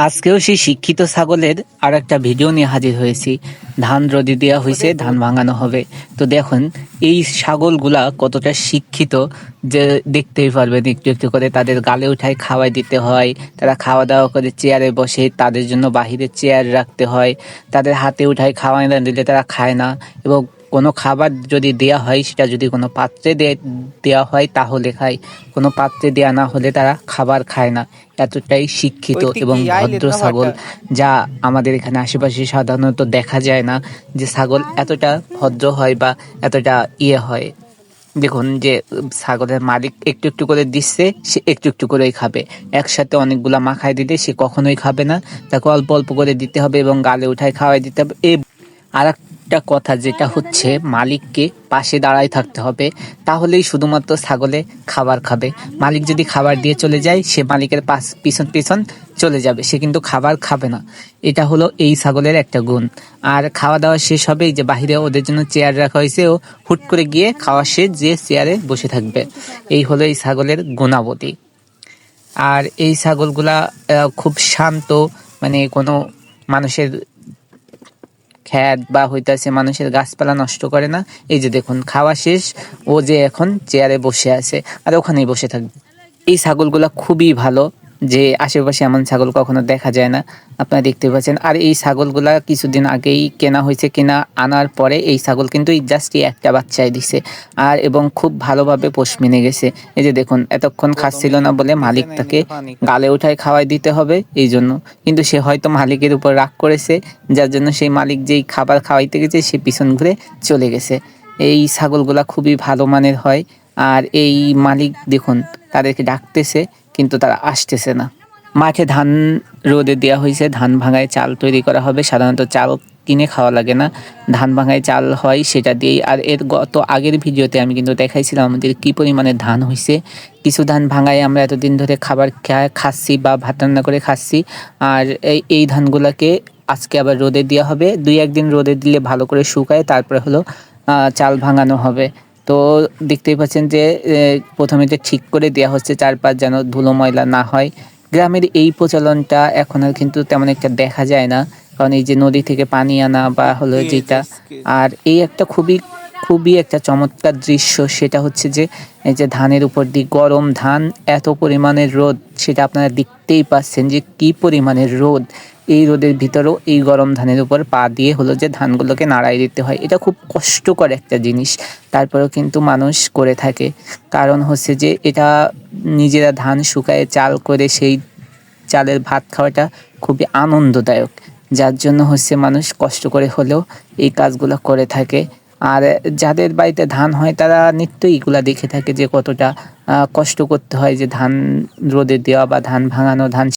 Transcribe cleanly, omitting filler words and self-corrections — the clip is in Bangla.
আজকেও সেই শিক্ষিত ছাগলের আর একটা ভিডিও নিয়ে হাজির হয়েছি। ধান রোদে দেওয়া হয়েছে, ধান ভাঙানো হবে। তো দেখুন এই ছাগলগুলা কতটা শিক্ষিত, যে দেখতেই পারবেন একটু একটু করে তাদের গালে উঠায় খাওয়াই দিতে হয়। তারা খাওয়া দাওয়া করে চেয়ারে বসে, তাদের জন্য বাহিরে চেয়ার রাখতে হয়। তাদের হাতে উঠায় খাওয়াই না দিলে তারা খায় না। এবং কোনো খাবার যদি দেয়া হয়, সেটা যদি কোনো পাত্রে দেওয়া হয় তাহলে খায়। কোনো পাত্রে দেয়া না হলে তারা খাবার খায় না। এতটাই শিক্ষিত এবং ভদ্র ছাগল, যা আমাদের এখানে আশেপাশে সাধারণত দেখা যায় না, যে ছাগল এতটা ভদ্র হয় বা এতটা হয়। দেখুন যে ছাগলের মালিক একটু একটু করে দিচ্ছে, সে একটু একটু করেই খাবে। একসাথে অনেকগুলা মাখায় দিলে সে কখনোই খাবে না। তাকে অল্প অল্প করে দিতে হবে এবং গালে উঠায় খাওয়াই দিতে হবে। আর একটা কথা যেটা হচ্ছে, মালিককে পাশে দাঁড়ায় থাকতে হবে, তাহলেই শুধুমাত্র ছাগলে খাবার খাবে। মালিক যদি খাবার দিয়ে চলে যায়, সে মালিকের পিছন পিছন চলে যাবে, সে কিন্তু খাবার খাবে না। এটা হলো এই ছাগলের একটা গুণ। আর খাওয়া দাওয়া শেষ হবে, এই যে বাহিরে ওদের জন্য চেয়ার রাখা হয়েছে, ও হুট করে গিয়ে খাওয়া শেষ যে চেয়ারে বসে থাকবে। এই হলো এই ছাগলের গুণাবলী। আর এই ছাগলগুলা খুব শান্ত, মানে কোনো মানুষের খ্যাত বা হইতাছে মানুষের গাছপালা নষ্ট করে না। এই যে দেখুন খাওয়া শেষ, ও যে এখন চেয়ারে বসে আছে আর ওখানেই বসে থাকবে। এই ছাগলগুলা খুবই ভালো, যে আশেপাশে এমন ছাগল কখনো দেখা যায় না, আপনারা দেখতে পাচ্ছেন। আর এই ছাগলগুলা কিছুদিন আগেই কেনা হয়েছে, কেনা আনার পরে এই ছাগল কিন্তু জাস্ট একটা বাচ্চাই দিছে। আর এবং খুব ভালোভাবে পোষ মেনে গেছে। এই যে দেখুন এতক্ষণ খাচ্ছিল না বলে মালিক তাকে গালে উঠায় খাওয়াই দিতে হবে এই জন্য। কিন্তু সে হয়তো মালিকের উপর রাগ করেছে, যার জন্য সেই মালিক যেই খাবার খাওয়াইতে গেছে সে পিছন ঘুরে চলে গেছে। এই ছাগলগুলা খুবই ভালো মানের হয়। আর এই মালিক দেখুন তাদেরকে ডাকতেছে, কিন্তু তারা আসতেছে না। মাঠে ধান রোদে দেওয়া হয়েছে, ধান ভাঙায় চাল তৈরি করা হবে। সাধারণত চাল কিনে খাওয়া লাগে না, ধান ভাঙায় চাল হয় সেটা দিয়েই। আর এর আগের ভিডিওতে আমি কিন্তু দেখাইছিলাম আমাদের কি পরিমাণে ধান হয়েছে। কিছু ধান ভাঙায় আমরা এতদিন ধরে খাবার খাচ্ছি বা ভাত রান্না করে খাচ্ছি। আর এই ধানগুলোকে আজকে আবার রোদে দেওয়া হবে। 2-1 দিন রোদে দিলে ভালো করে শুকায়, তারপরে হলো চাল ভাঙানো হবে। তো দেখতেই পাচ্ছেন যে প্রথমে যে ঠিক করে দেওয়া হচ্ছে চারপাশ, যেন ধুলো ময়লা না হয়। গ্রামের এই প্রচলনটা এখন আর কিন্তু তেমন একটা দেখা যায় না, কারণ এই যে নদী থেকে পানি আনা বা হলো যেটা। আর এই একটা খুবই খুবই একটা চমৎকার দৃশ্য, সেটা হচ্ছে যে এই যে ধানের উপর দিয়ে গরম ধান, এত পরিমাণের রোদ, সেটা আপনারা দেখতেই পাচ্ছেন যে কি পরিমাণের রোদ। এই রোদের ভিতরেও এই গরম ধানের উপর পা দিয়ে হলো যে ধানগুলোকে নাড়াই দিতে হয়। এটা খুব কষ্টকর একটা জিনিস, তারপরেও কিন্তু মানুষ করে থাকে। কারণ হচ্ছে যে এটা নিজেরা ধান শুকায়ে চাল করে সেই চালের ভাত খাওয়াটা খুবই আনন্দদায়ক, যার জন্য হচ্ছে মানুষ কষ্ট করে হলেও এই কাজগুলো করে থাকে। আর যাদের বাড়িতে ধান হয় তারা নিত্যই এগুলা দেখে থাকে যে কতটা কষ্ট করতে হয়, যে ধান রোদে দেওয়া বা ধান ভাঙানো, ধান